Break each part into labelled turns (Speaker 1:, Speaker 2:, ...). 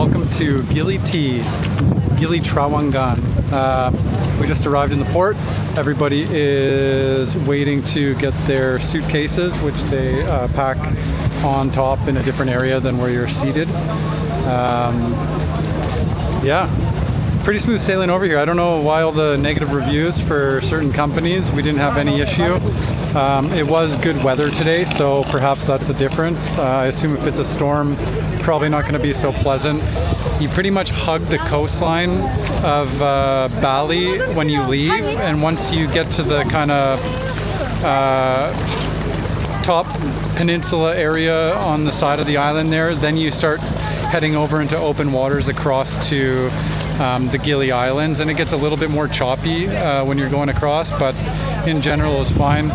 Speaker 1: Welcome to Gili Trawangan. We just arrived in the port. Everybody is waiting to get their suitcases, which they pack on top in a different area than where you're seated. Yeah, pretty smooth sailing over here. I don't know why all the negative reviews for certain companies. We didn't have any issue. It was good weather today, so perhaps that's the difference. I assume if it's a storm, probably not going to be so pleasant. You pretty much hug the coastline of Bali when you leave, and once you get to the kind of top peninsula area on the side of the island there, then you start heading over into open waters across to the Gili Islands, and it gets a little bit more choppy when you're going across, but in general it was fine.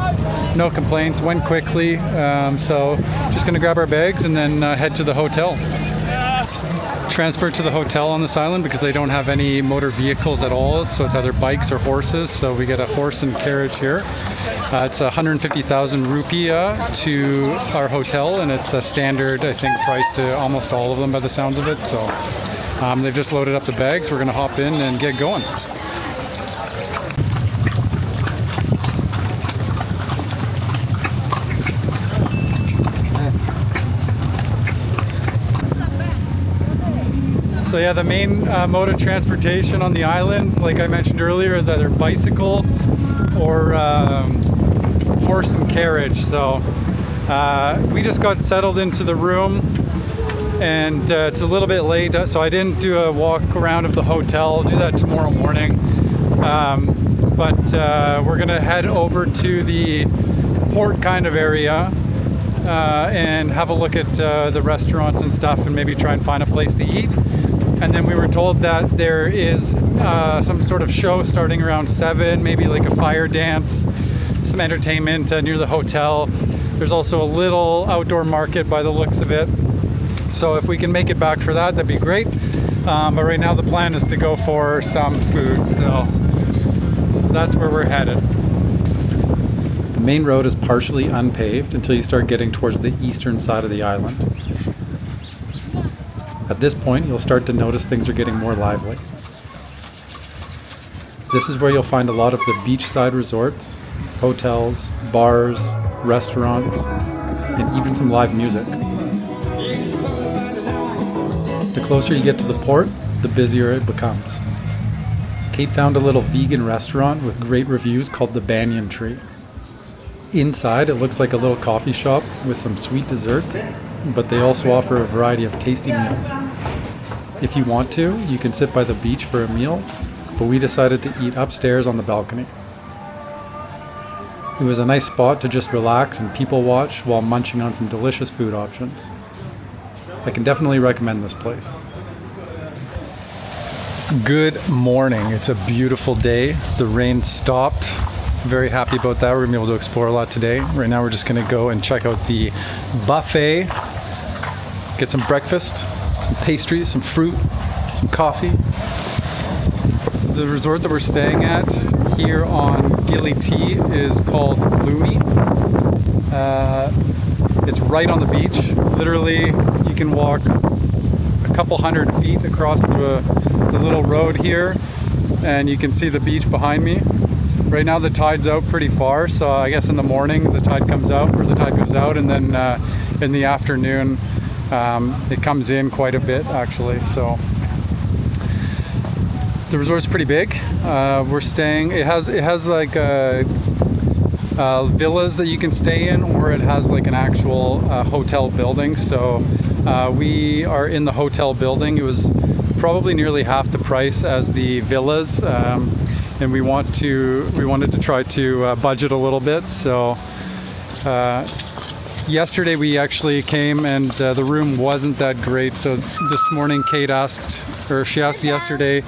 Speaker 1: No complaints, went quickly, so just gonna grab our bags and then head to the hotel. Transfer to the hotel on this island because they don't have any motor vehicles at all, so it's either bikes or horses, so we get a horse and carriage here. It's 150,000 rupiah to our hotel, and it's a standard, I think, price to almost all of them by the sounds of it. So they've just loaded up the bags. We're gonna hop in and get going. So yeah, the main mode of transportation on the island, like I mentioned earlier, is either bicycle or horse and carriage. So we just got settled into the room, and it's a little bit late, so I didn't do a walk around of the hotel. I'll do that tomorrow morning. But we're gonna head over to the port kind of area and have a look at the restaurants and stuff, and maybe try and find a place to eat. And then we were told that there is some sort of show starting around 7, maybe like a fire dance, some entertainment near the hotel. There's also a little outdoor market by the looks of it. So if we can make it back for that, that'd be great. But right now the plan is to go for some food, so that's where we're headed. The main road is partially unpaved until you start getting towards the eastern side of the island. At this point, you'll start to notice things are getting more lively. This is where you'll find a lot of the beachside resorts, hotels, bars, restaurants, and even some live music. The closer you get to the port, the busier it becomes. Kate found a little vegan restaurant with great reviews called the Banyan Tree. Inside, it looks like a little coffee shop with some sweet desserts, but they also offer a variety of tasty meals. If you want to, you can sit by the beach for a meal, but we decided to eat upstairs on the balcony. It was a nice spot to just relax and people watch while munching on some delicious food options. I can definitely recommend this place. Good morning. It's a beautiful day. The rain stopped. Very happy about that. We're gonna be able to explore a lot today. Right now we're just gonna go and check out the buffet, get some breakfast, some pastries, some fruit, some coffee. The resort that we're staying at here on Gili is called Lumi. It's right on the beach. Literally, you can walk a couple hundred feet across the little road here, and you can see the beach behind me. Right now the tide's out pretty far, so I guess in the morning the tide comes out, or the tide goes out, and then in the afternoon it comes in quite a bit actually. So the resort's pretty big. We're staying. It has like villas that you can stay in, or it has like an actual hotel building. So we are in the hotel building. It was probably nearly half the price as the villas. And we wanted to try to budget a little bit. So yesterday we actually came and the room wasn't that great. So this morning Kate asked yesterday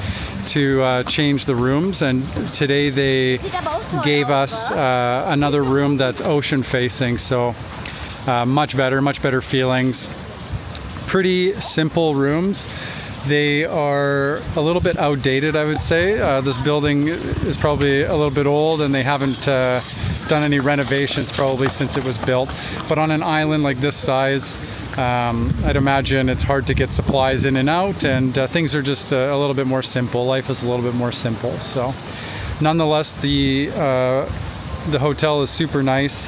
Speaker 1: to change the rooms, and today they gave us another room that's ocean facing. So much better feelings. Pretty simple rooms. They are a little bit outdated, I would say. This building is probably a little bit old, and they haven't done any renovations probably since it was built. But on an island like this size, I'd imagine it's hard to get supplies in and out, and things are just a little bit more simple. Life is a little bit more simple. So nonetheless, the hotel is super nice.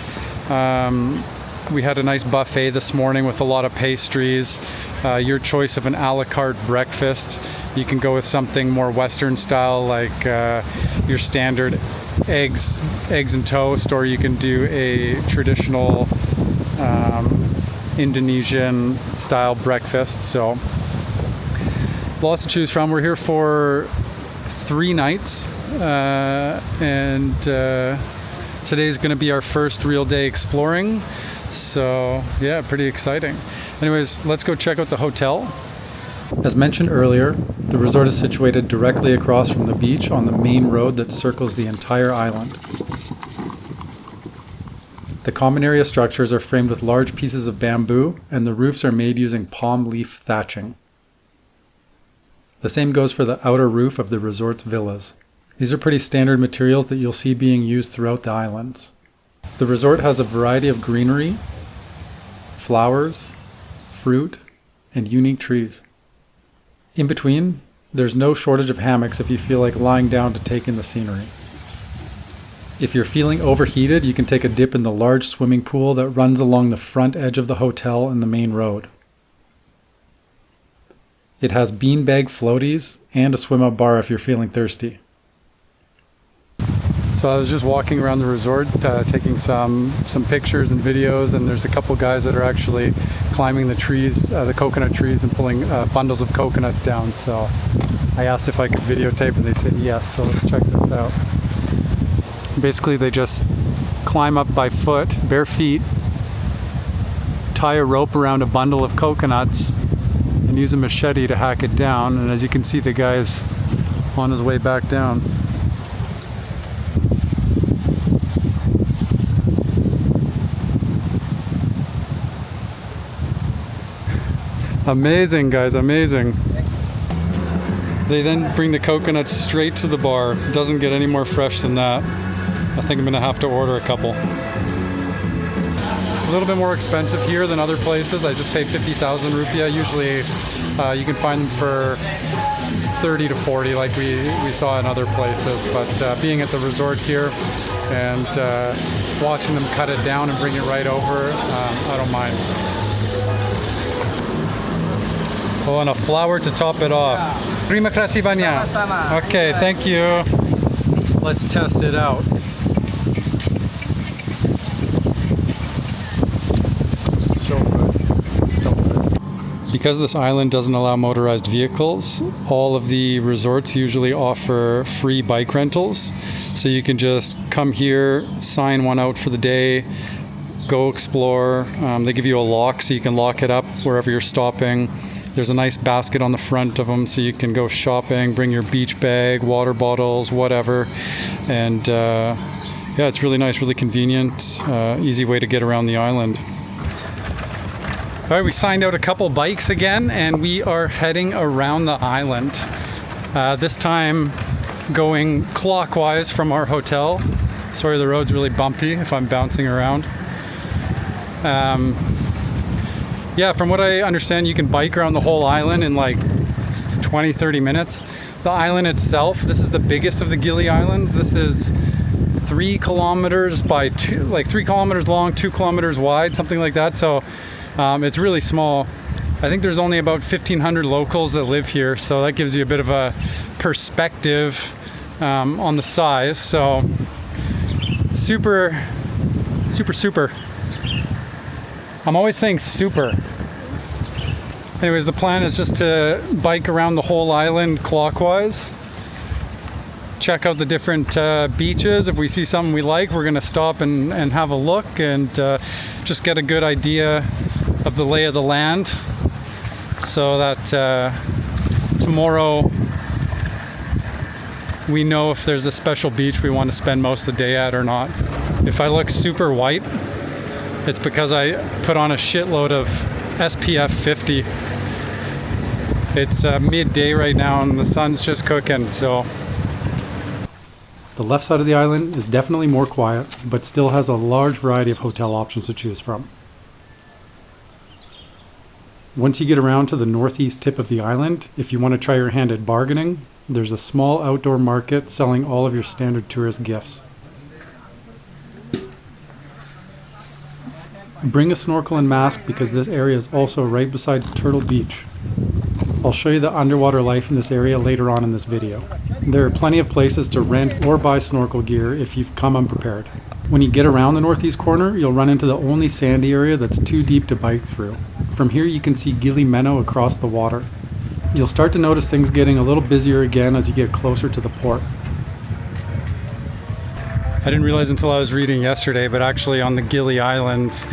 Speaker 1: We had a nice buffet this morning with a lot of pastries. Your choice of an a la carte breakfast. You can go with something more Western style, like your standard eggs and toast, or you can do a traditional Indonesian style breakfast. So lots to choose from. We're here for 3 nights, and today's going to be our first real day exploring. So yeah, pretty exciting. Anyways, let's go check out the hotel. As mentioned earlier, the resort is situated directly across from the beach on the main road that circles the entire island. The common area structures are framed with large pieces of bamboo, and the roofs are made using palm leaf thatching. The same goes for the outer roof of the resort's villas. These are pretty standard materials that you'll see being used throughout the islands. The resort has a variety of greenery, flowers, fruit, and unique trees. In between, there's no shortage of hammocks if you feel like lying down to take in the scenery. If you're feeling overheated, you can take a dip in the large swimming pool that runs along the front edge of the hotel and the main road. It has beanbag floaties and a swim-up bar if you're feeling thirsty. So I was just walking around the resort, taking some pictures and videos, and there's a couple guys that are actually climbing the trees, the coconut trees, and pulling bundles of coconuts down. So I asked if I could videotape, and they said yes. So let's check this out. Basically, they just climb up by foot, bare feet, tie a rope around a bundle of coconuts, and use a machete to hack it down. And as you can see, the guy's on his way back down. Amazing, guys, amazing. They then bring the coconuts straight to the bar. It doesn't get any more fresh than that. I think I'm gonna have to order a couple. A little bit more expensive here than other places. I just paid 50,000 rupiah. Usually you can find them for 30 to 40 like we saw in other places. But being at the resort here and watching them cut it down and bring it right over, I don't mind. Oh, and a flower to top it off. Terima kasih banyak.
Speaker 2: Sama-sama.
Speaker 1: Okay, thank you. Let's test it out. So good. So good. Because this island doesn't allow motorized vehicles, all of the resorts usually offer free bike rentals. So you can just come here, sign one out for the day, go explore. They give you a lock so you can lock it up wherever you're stopping. There's a nice basket on the front of them so you can go shopping, bring your beach bag, water bottles, whatever. And yeah, it's really nice, really convenient, easy way to get around the island. All right, we signed out a couple bikes again, and we are heading around the island. This time going clockwise from our hotel. Sorry, the road's really bumpy if I'm bouncing around. Yeah, from what I understand, you can bike around the whole island in like 20-30 minutes. The island itself, this is the biggest of the Gili Islands. This is 3 kilometers by 2, like 3 kilometers long, 2 kilometers wide, something like that. So it's really small. I think there's only about 1,500 locals that live here. So that gives you a bit of a perspective on the size. So super. I'm always saying super. Anyways, the plan is just to bike around the whole island clockwise. Check out the different beaches. If we see something we like, we're gonna stop and have a look and just get a good idea of the lay of the land, so that tomorrow we know if there's a special beach we want to spend most of the day at or not. If I look super white, it's because I put on a shitload of SPF 50. It's midday right now and the sun's just cooking, so. The left side of the island is definitely more quiet, but still has a large variety of hotel options to choose from. Once you get around to the northeast tip of the island, if you want to try your hand at bargaining, there's a small outdoor market selling all of your standard tourist gifts. Bring a snorkel and mask because this area is also right beside Turtle Beach. I'll show you the underwater life in this area later on in this video. There are plenty of places to rent or buy snorkel gear if you've come unprepared. When you get around the northeast corner, you'll run into the only sandy area that's too deep to bike through. From here you can see Gili Meno across the water. You'll start to notice things getting a little busier again as you get closer to the port. I didn't realize until I was reading yesterday, but actually on the Gili Islands,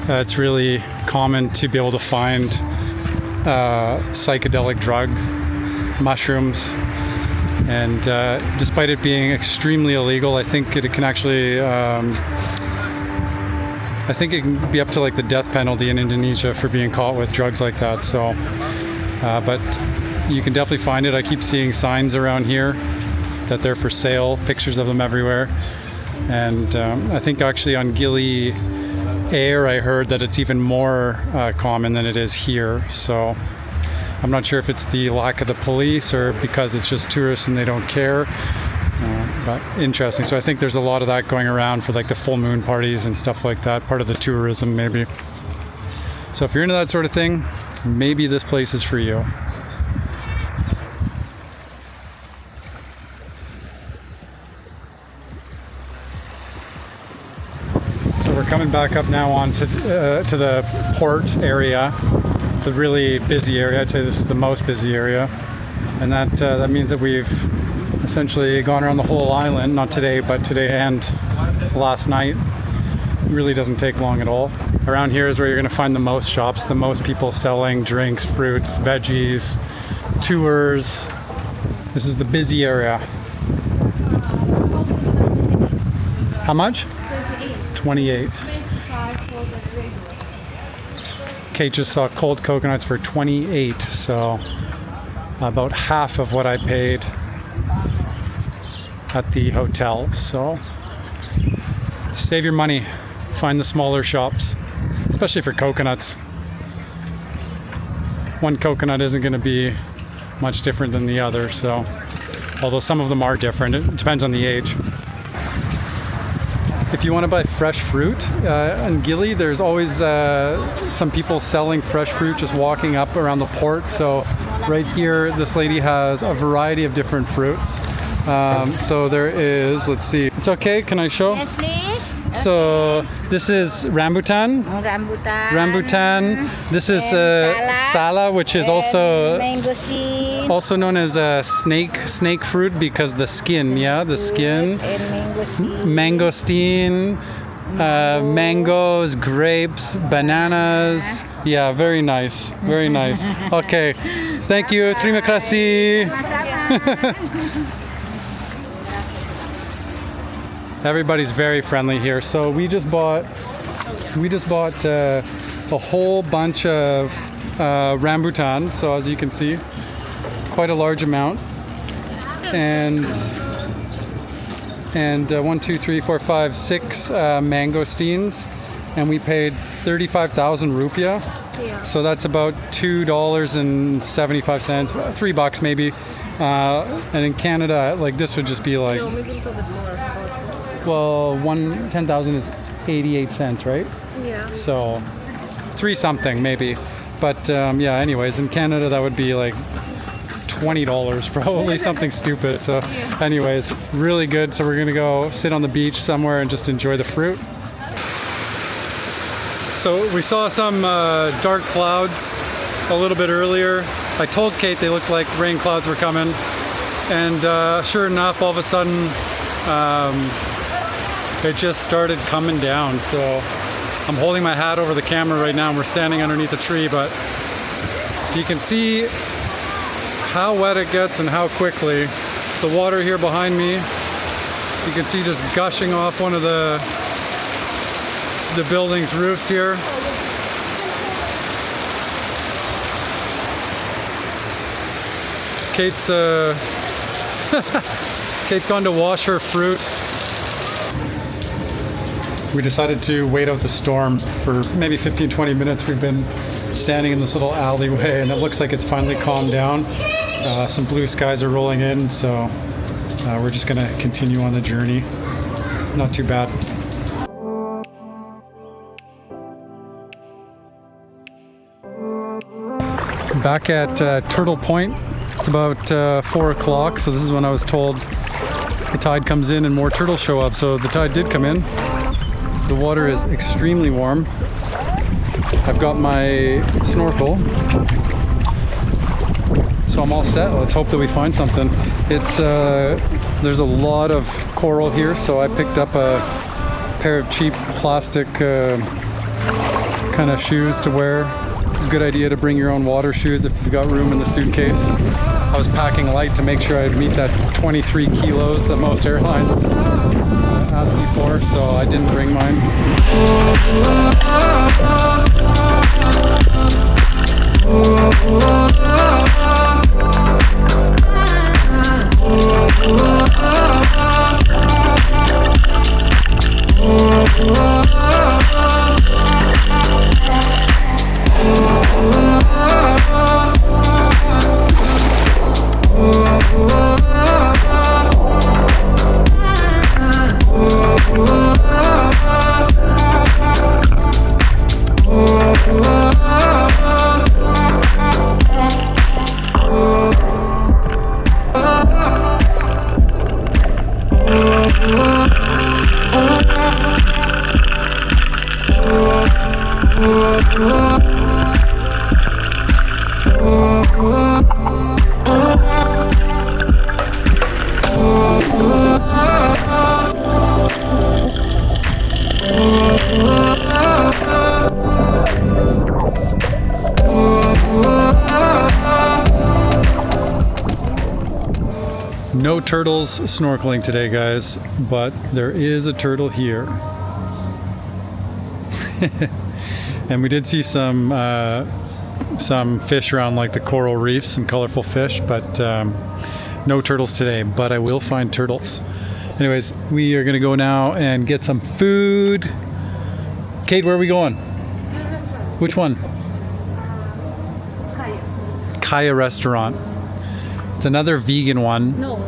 Speaker 1: it's really common to be able to find psychedelic drugs, mushrooms, and despite it being extremely illegal, I think it can actually, I think it can be up to like the death penalty in Indonesia for being caught with drugs like that. So, but you can definitely find it. I keep seeing signs around here that they're for sale, pictures of them everywhere. And I think actually on Gili Air, I heard that it's even more common than it is here. So I'm not sure if it's the lack of the police or because it's just tourists and they don't care. But interesting. So I think there's a lot of that going around for like the full moon parties and stuff like that, part of the tourism maybe. So if you're into that sort of thing, maybe this place is for you. We're coming back up now onto to the port area, the really busy area. I'd say this is the most busy area, and that means that we've essentially gone around the whole island. Not today, but today and last night. It really doesn't take long at all. Around here is where you're going to find the most shops, the most people selling drinks, fruits, veggies, tours. This is the busy area. How much? 28. Kate just saw cold coconuts for 28, so about half of what I paid at the hotel. So save your money, find the smaller shops, especially for coconuts. One coconut isn't going to be much different than the other, so although some of them are different, it depends on the age. If you want to buy fresh fruit in Gili, there's always some people selling fresh fruit just walking up around the port. So right here, this lady has a variety of different fruits. So there is, let's see. It's okay, can I show?
Speaker 2: Yes, please.
Speaker 1: So this is rambutan. Rambutan. This is sala, which is also known as a snake fruit because the skin, yeah, the skin. Mangosteen, mangoes, grapes, bananas. Yeah, very nice, very nice. Okay, thank you. Terima kasih. Everybody's very friendly here. So we just bought a whole bunch of rambutan. So as you can see, quite a large amount. And 1, 2, 3, 4, 5, 6 mangosteens, and we paid 35,000 rupiah. Yeah. So that's about $2.75, $3 maybe. And in Canada, like this would just be like, no, maybe a little bit more. Well, 10,000 is 88 cents, right? Yeah. So 3 something maybe. But yeah, anyways, in Canada that would be like $20 probably, something stupid. So anyways, really good. So we're gonna go sit on the beach somewhere and just enjoy the fruit. So we saw some dark clouds a little bit earlier. I told Kate they looked like rain clouds were coming, and sure enough, all of a sudden it just started coming down. So I'm holding my hat over the camera right now and we're standing underneath a tree, but you can see how wet it gets and how quickly. The water here behind me, you can see just gushing off one of the building's roofs here. Kate's Kate's gone to wash her fruit. We decided to wait out the storm for maybe 15-20 minutes. We've been standing in this little alleyway, and it looks like it's finally calmed down. Some blue skies are rolling in, so we're just gonna continue on the journey. Not too bad. Back at Turtle Point. It's about 4 o'clock, so this is when I was told the tide comes in and more turtles show up. So the tide did come in. The water is extremely warm. I've got my snorkel, so I'm all set. Let's hope that we find something. It's there's a lot of coral here, so I picked up a pair of cheap plastic kind of shoes to wear. Good idea to bring your own water shoes if you've got room in the suitcase. I was packing light to make sure I'd meet that 23 kilos that most airlines ask me for, so I didn't bring mine. No turtles snorkeling today, guys, but there is a turtle here. And we did see some fish around, like the coral reefs, some colorful fish, but no turtles today, but I will find turtles. Anyways, we are gonna go now and get some food. Kate, where are we going? Which one? Kayu restaurant. It's another vegan one.
Speaker 2: No.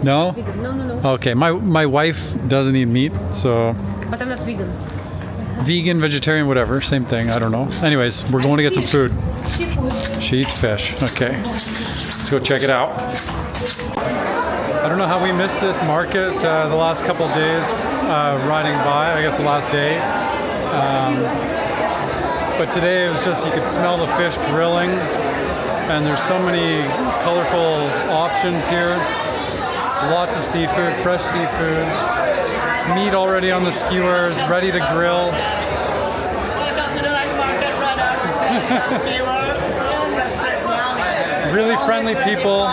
Speaker 1: No?
Speaker 2: Vegan. No.
Speaker 1: Okay, my wife doesn't eat meat, so.
Speaker 2: But I'm not vegan.
Speaker 1: Vegan, vegetarian, whatever, same thing, I don't know. Anyways, we're going to get some food.
Speaker 2: Seafood.
Speaker 1: She eats fish. Okay, let's go check it out. I don't know how we missed this market the last couple of days riding by, I guess the last day. But today it was just, you could smell the fish grilling, and there's so many colorful options here. Lots of seafood, fresh seafood, meat already on the skewers, ready to grill.
Speaker 3: Welcome to the night market, brother.
Speaker 1: Really friendly people.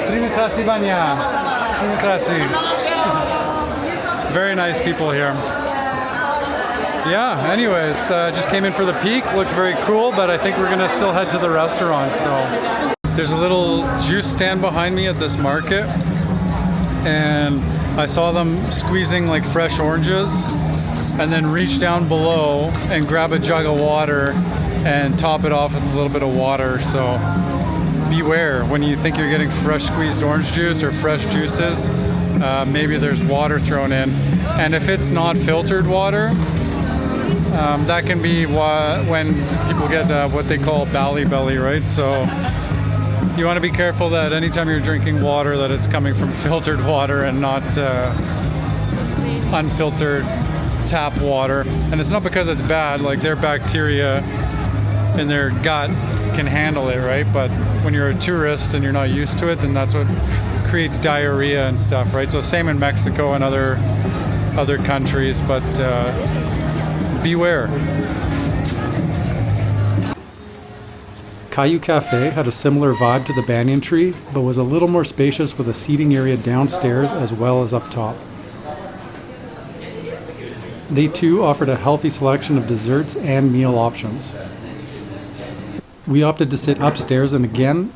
Speaker 1: Terima kasih banyak. Terima kasih. Very nice people here. Yeah, anyways, just came in for the peak. Looks very cool, but I think we're gonna still head to the restaurant. So there's a little juice stand behind me at this market, and I saw them squeezing like fresh oranges and then reach down below and grab a jug of water and top it off with a little bit of water. So beware when you think you're getting fresh squeezed orange juice or fresh juices, maybe there's water thrown in. And if it's not filtered water, that can be when people get what they call belly, right? So you want to be careful that anytime you're drinking water that it's coming from filtered water and not unfiltered tap water. And it's not because it's bad, like their bacteria in their gut can handle it, right? But when you're a tourist and you're not used to it, then that's what creates diarrhea and stuff, right? So same in Mexico and other countries, but beware. Kayu Cafe had a similar vibe to the Banyan tree, but was a little more spacious with a seating area downstairs as well as up top. They too offered a healthy selection of desserts and meal options. We opted to sit upstairs and again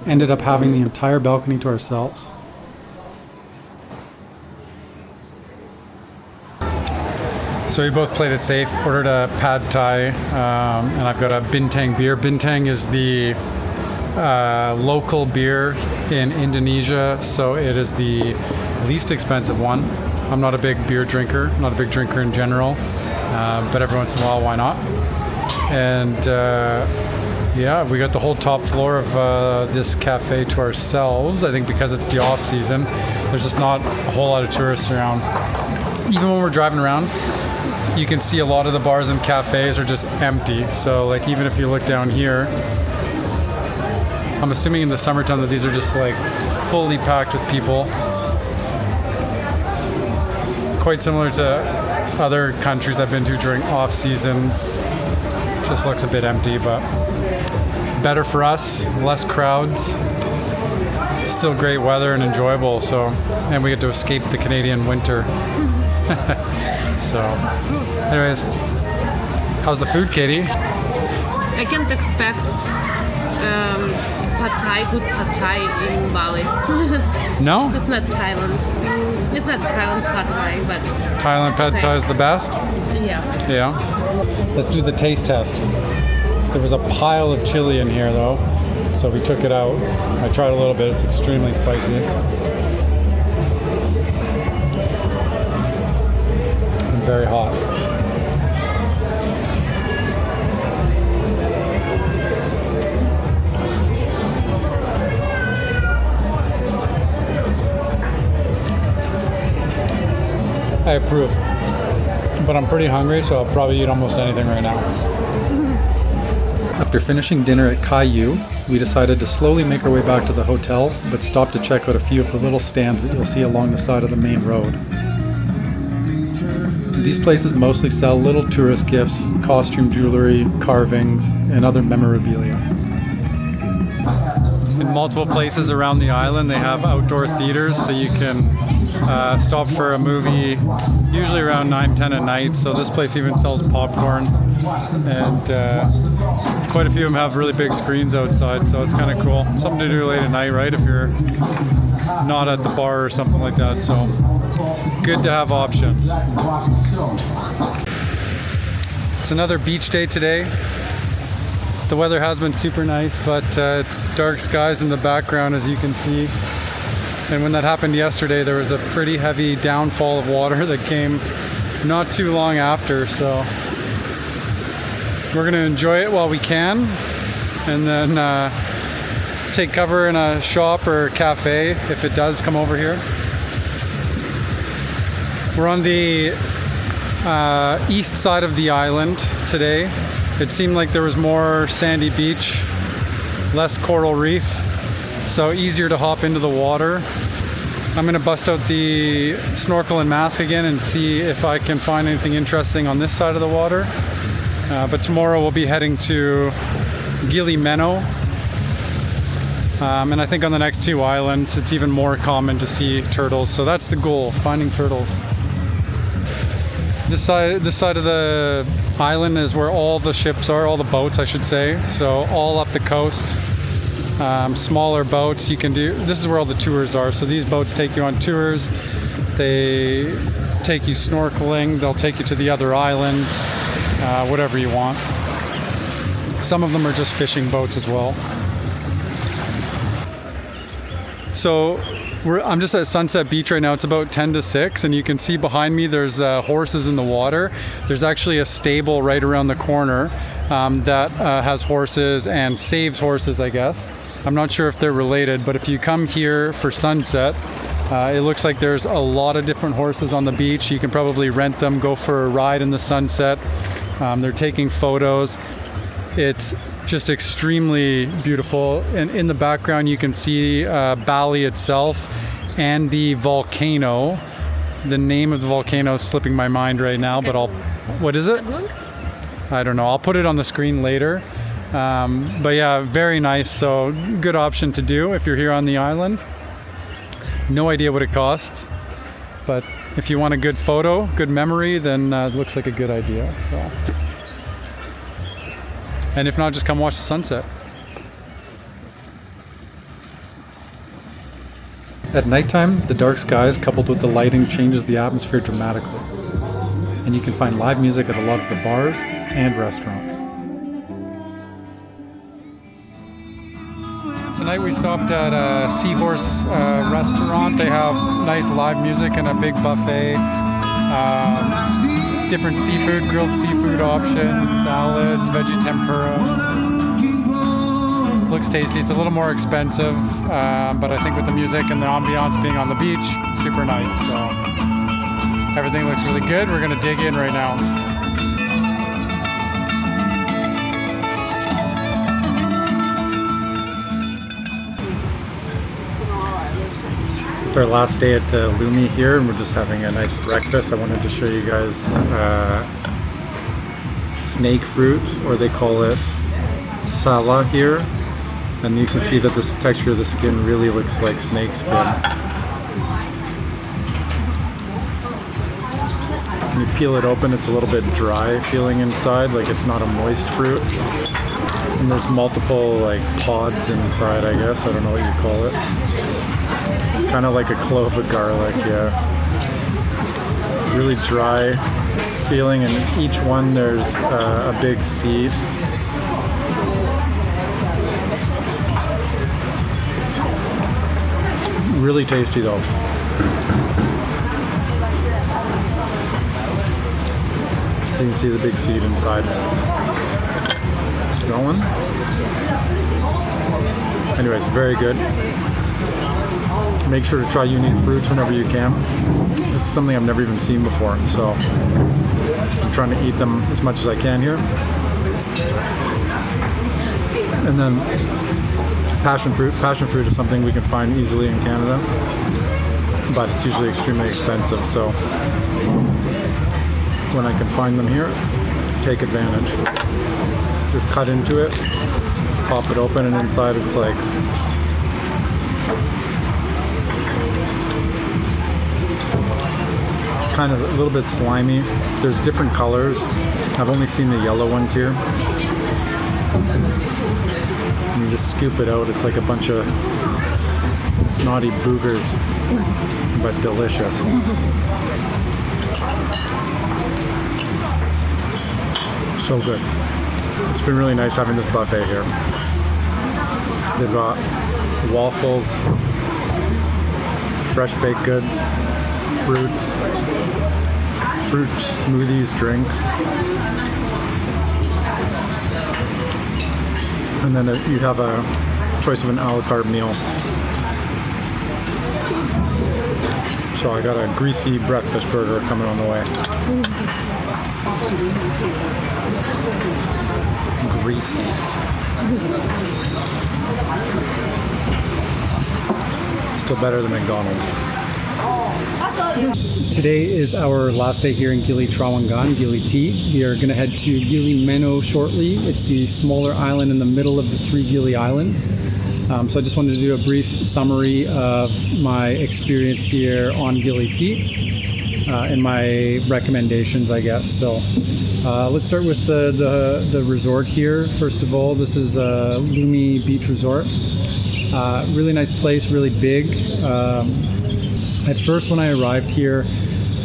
Speaker 1: ended up having the entire balcony to ourselves. So we both played it safe, ordered a pad thai, and I've got a bintang beer. Bintang is the local beer in Indonesia, so it is the least expensive one. I'm not a big beer drinker, not a big drinker in general, but every once in a while, why not? And yeah, we got the whole top floor of this cafe to ourselves. I think because it's the off season, there's just not a whole lot of tourists around. Even when we're driving around, you can see a lot of the bars and cafes are just empty. So like even if you look down here, I'm assuming in the summertime that these are just like fully packed with people. Quite similar to other countries I've been to during off seasons. Just looks a bit empty, but better for us, less crowds, still great weather and enjoyable. So, and we get to escape the Canadian winter. So, anyways, how's the food, Katie?
Speaker 2: I can't expect pad thai, good pad thai in Bali.
Speaker 1: No?
Speaker 2: It's not Thailand. It's not Thailand pad thai, but
Speaker 1: Thailand pad thai is the best?
Speaker 2: yeah.
Speaker 1: Yeah. Let's do the taste test. There was a pile of chili in here though, so we took it out. I tried a little bit, it's extremely spicy. And very hot. I approve. But I'm pretty hungry, so I'll probably eat almost anything right now. After finishing dinner at Kayu, we decided to slowly make our way back to the hotel, but stop to check out a few of the little stands that you'll see along the side of the main road. These places mostly sell little tourist gifts, costume jewelry, carvings, and other memorabilia. In multiple places around the island, they have outdoor theaters, so you can stop for a movie, usually around 9-10 at night. So this place even sells popcorn, and quite a few of them have really big screens outside, so it's kind of cool. Something to do late at night, right, if you're not at the bar or something like that. So good to have options. It's another beach day today. The weather has been super nice, but it's dark skies in the background, as you can see. And when that happened yesterday, there was a pretty heavy downfall of water that came not too long after. So we're going to enjoy it while we can, and then take cover in a shop or cafe if it does come over here. We're on the east side of the island today. It seemed like there was more sandy beach, less coral reef, so easier to hop into the water. I'm gonna bust out the snorkel and mask again and see if I can find anything interesting on this side of the water. But tomorrow we'll be heading to Gili Meno. And I think on the next two islands, it's even more common to see turtles. So that's the goal, finding turtles. This side of the island is where all the ships are, all the boats I should say. So all up the coast, smaller boats you can do. This is where all the tours are. So these boats take you on tours. They take you snorkeling. They'll take you to the other islands, whatever you want. Some of them are just fishing boats as well. So I'm just at Sunset Beach right now. It's about 10 to 6, and you can see behind me there's horses in the water. There's actually a stable right around the corner that has horses and saves horses, I guess. I'm not sure if they're related, but if you come here for sunset, it looks like there's a lot of different horses on the beach. You can probably rent them, go for a ride in the sunset. They're taking photos. It's just extremely beautiful, and in the background you can see Bali itself and the volcano. The name of the volcano is slipping my mind right now, but what is it? I don't know, I'll put it on the screen later. But yeah, very nice, so good option to do if you're here on the island. No idea what it costs, but if you want a good photo, good memory, then it looks like a good idea. So. And if not, just come watch the sunset. At nighttime, the dark skies coupled with the lighting changes the atmosphere dramatically. and you can find live music at a lot of the bars and restaurants. Tonight we stopped at a Seahorse restaurant. They have nice live music and a big buffet. Different seafood, grilled seafood options, salads, veggie tempura. Looks tasty. It's a little more expensive, but I think with the music and the ambiance being on the beach, it's super nice. So everything looks really good. We're gonna dig in right now. It's our last day at Lumi here, and we're just having a nice breakfast. I wanted to show you guys snake fruit, or they call it sala here. And you can see that this texture of the skin really looks like snake skin. When you peel it open, it's a little bit dry feeling inside, like it's not a moist fruit. And there's multiple like pods inside, I guess. I don't know what you call it. Kind of like a clove of garlic, yeah. Really dry feeling, and each one there's a big seed. Really tasty though. So you can see the big seed inside. Going. Anyways, very good. Make sure to try unique fruits whenever you can. This is something I've never even seen before, so I'm trying to eat them as much as I can here. And then passion fruit. Passion fruit is something we can find easily in Canada, but it's usually extremely expensive. So when I can find them here, take advantage. Just cut into it, pop it open, and inside it's like kind of a little bit slimy. There's different colors. I've only seen the yellow ones here. And you just scoop it out. It's like a bunch of snotty boogers, but delicious. So good. It's been really nice having this buffet here. They've got waffles, fresh baked goods, fruits, fruit smoothies, drinks. And then you have a choice of an a la carte meal. So I got a greasy breakfast burger coming on the way. Greasy. Still better than McDonald's. Today is our last day here in Gili Trawangan, Gili T. We are going to head to Gili Meno shortly. It's the smaller island in the middle of the 3 Gili Islands. So I just wanted to do a brief summary of my experience here on Gili T and my recommendations, I guess. So let's start with the resort here. First of all, this is Lumi Beach Resort. Really nice place, really big. At first when I arrived here,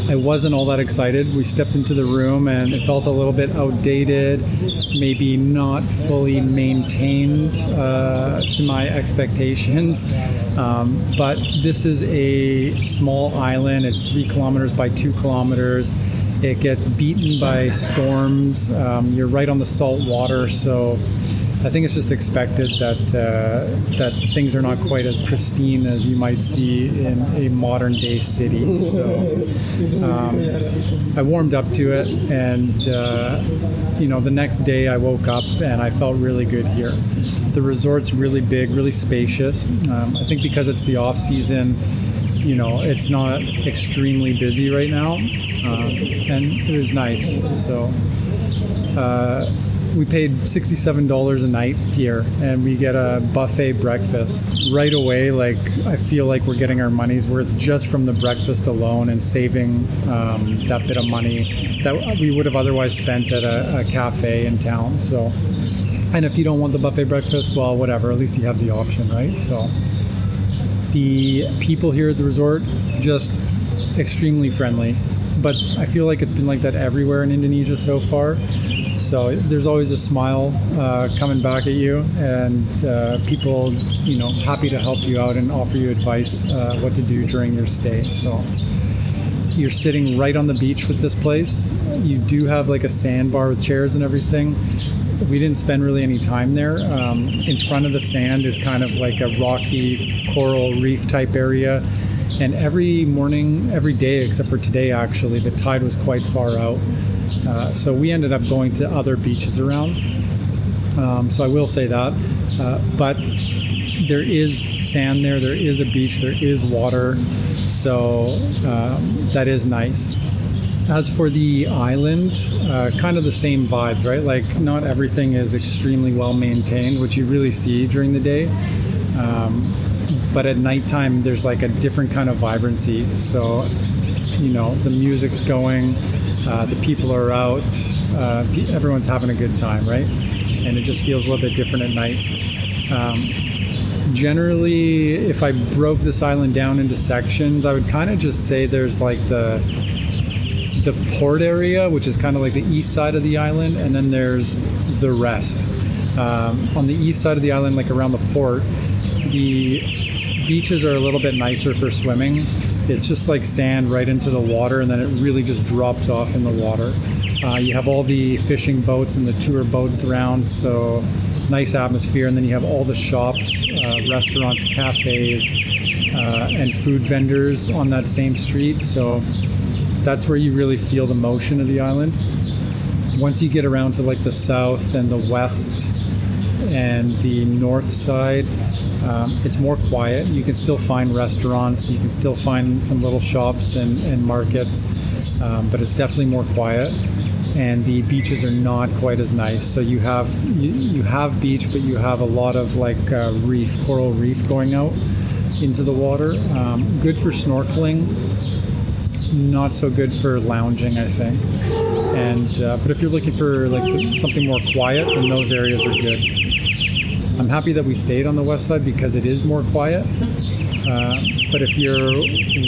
Speaker 1: I wasn't all that excited. We stepped into the room and it felt a little bit outdated, maybe not fully maintained to my expectations. But this is a small island. It's 3 kilometers by 2 kilometers. It gets beaten by storms. You're right on the salt water, so I think it's just expected that that things are not quite as pristine as you might see in a modern day city. So I warmed up to it, and you know, the next day I woke up and I felt really good here. The resort's really big, really spacious. I think because it's the off season, you know, it's not extremely busy right now, and it was nice. So. We paid $67 a night here, and we get a buffet breakfast right away. Like, I feel like we're getting our money's worth just from the breakfast alone, and saving that bit of money that we would have otherwise spent at a cafe in town. So, and if you don't want the buffet breakfast, well, whatever, at least you have the option, right? So the people here at the resort, just extremely friendly. But I feel like it's been like that everywhere in Indonesia so far. So there's always a smile coming back at you, and people, happy to help you out and offer you advice what to do during your stay. So you're sitting right on the beach with this place. You do have like a sandbar with chairs and everything. We didn't spend really any time there. In front of the sand is kind of like a rocky coral reef type area. And every morning, every day, except for today actually, the tide was quite far out. So we ended up going to other beaches around. So I will say that. But there is sand there is a beach, there is water. So that is nice. As for the island, kind of the same vibes, right? Like not everything is extremely well maintained, which you really see during the day. But at nighttime, there's like a different kind of vibrancy. So, the music's going, the people are out, everyone's having a good time, right? And it just feels a little bit different at night. Generally, if I broke this island down into sections, I would kind of just say there's like the port area, which is kind of like the east side of the island, and then there's the rest. On the east side of the island, like around the port, the beaches are a little bit nicer for swimming. It's just like sand right into the water, and then it really just drops off in the water. You have all the fishing boats and the tour boats around, so nice atmosphere. And then you have all the shops, restaurants, cafes, and food vendors on that same street. So that's where you really feel the motion of the island. Once you get around to like the south and the west and the north side, it's more quiet. You can still find restaurants, you can still find some little shops and markets, but it's definitely more quiet, and the beaches are not quite as nice. So you have beach, but you have a lot of like coral reef going out into the water. Good for snorkeling, not so good for lounging, I think. And but if you're looking for like something more quiet, then those areas are good. I'm happy that we stayed on the west side because it is more quiet. But if you're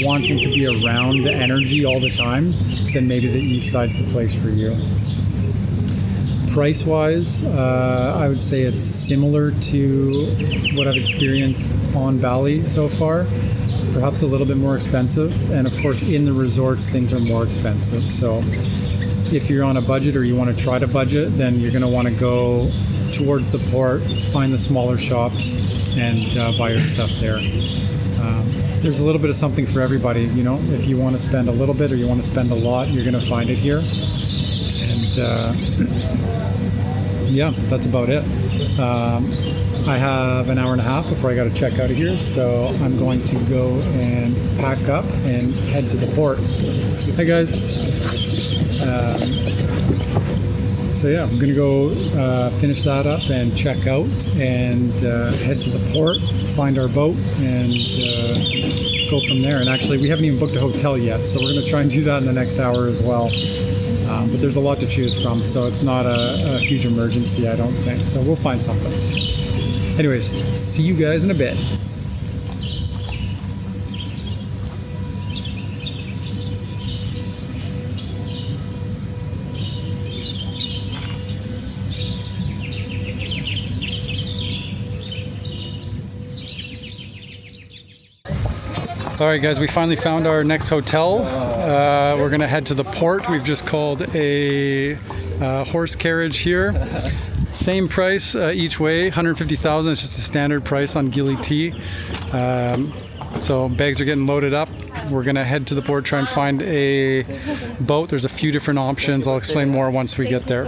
Speaker 1: wanting to be around the energy all the time, then maybe the east side's the place for you. Price-wise, I would say it's similar to what I've experienced on Bali so far. Perhaps a little bit more expensive. And of course, in the resorts, things are more expensive. So if you're on a budget or you want to try to budget, then you're going to want to go towards the port, find the smaller shops, and buy your stuff there. There's a little bit of something for everybody, if you want to spend a little bit or you want to spend a lot, you're going to find it here. And yeah, that's about it. I have an hour and a half before I got to check out of here, so I'm going to go and pack up and head to the port. Hey guys. So yeah, I'm gonna go finish that up and check out and head to the port, find our boat, and go from there. And actually, we haven't even booked a hotel yet, so we're gonna try and do that in the next hour as well. But there's a lot to choose from, so it's not a huge emergency, I don't think. So we'll find something. Anyways, see you guys in a bit. Alright guys, we finally found our next hotel. We're gonna head to the port. We've just called a horse carriage here. Same price each way, 150,000. It's just a standard price on Gili T. So bags are getting loaded up. We're gonna head to the port, try and find a boat. There's a few different options. I'll explain more once we get there.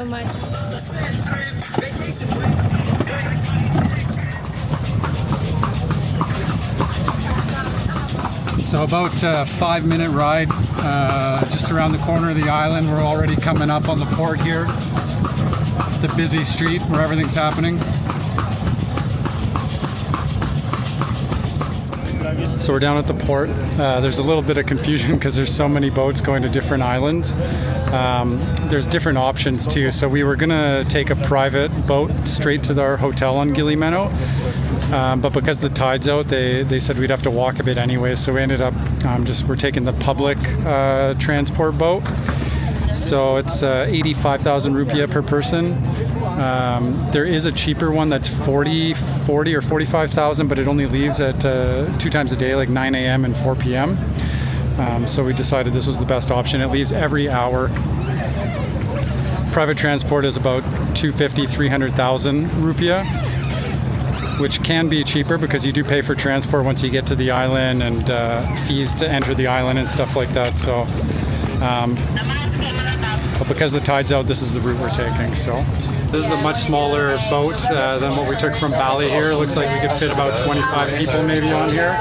Speaker 1: So about a 5-minute ride, just around the corner of the island. We're already coming up on the port here. The busy street where everything's happening. So we're down at the port. There's a little bit of confusion because there's so many boats going to different islands. There's different options too. So we were gonna take a private boat straight to our hotel on Gili Meno. But because the tide's out, they said we'd have to walk a bit anyway, so we ended up we're taking the public transport boat. So it's 85,000 rupiah per person. There is a cheaper one that's 40 or 45,000, but it only leaves at 2 times a day, like 9 a.m. and 4 p.m. So we decided this was the best option. It leaves every hour. Private transport is about 250, 300,000 rupiah, which can be cheaper because you do pay for transport once you get to the island and fees to enter the island and stuff like that. So, but because the tide's out, this is the route we're taking. So this is a much smaller boat than what we took from Bali here. It looks like we could fit about 25 people maybe on here.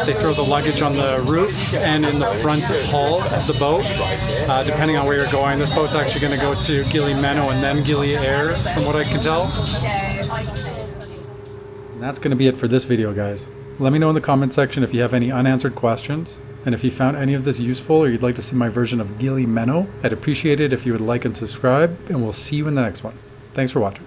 Speaker 1: They throw the luggage on the roof and in the front hull of the boat, depending on where you're going. This boat's actually going to go to Gili Meno and then Gili Air, from what I can tell. And that's going to be it for this video, guys. Let me know in the comment section if you have any unanswered questions, and if you found any of this useful or you'd like to see my version of Gili Meno. I'd appreciate it if you would like and subscribe, and we'll see you in the next one. Thanks for watching.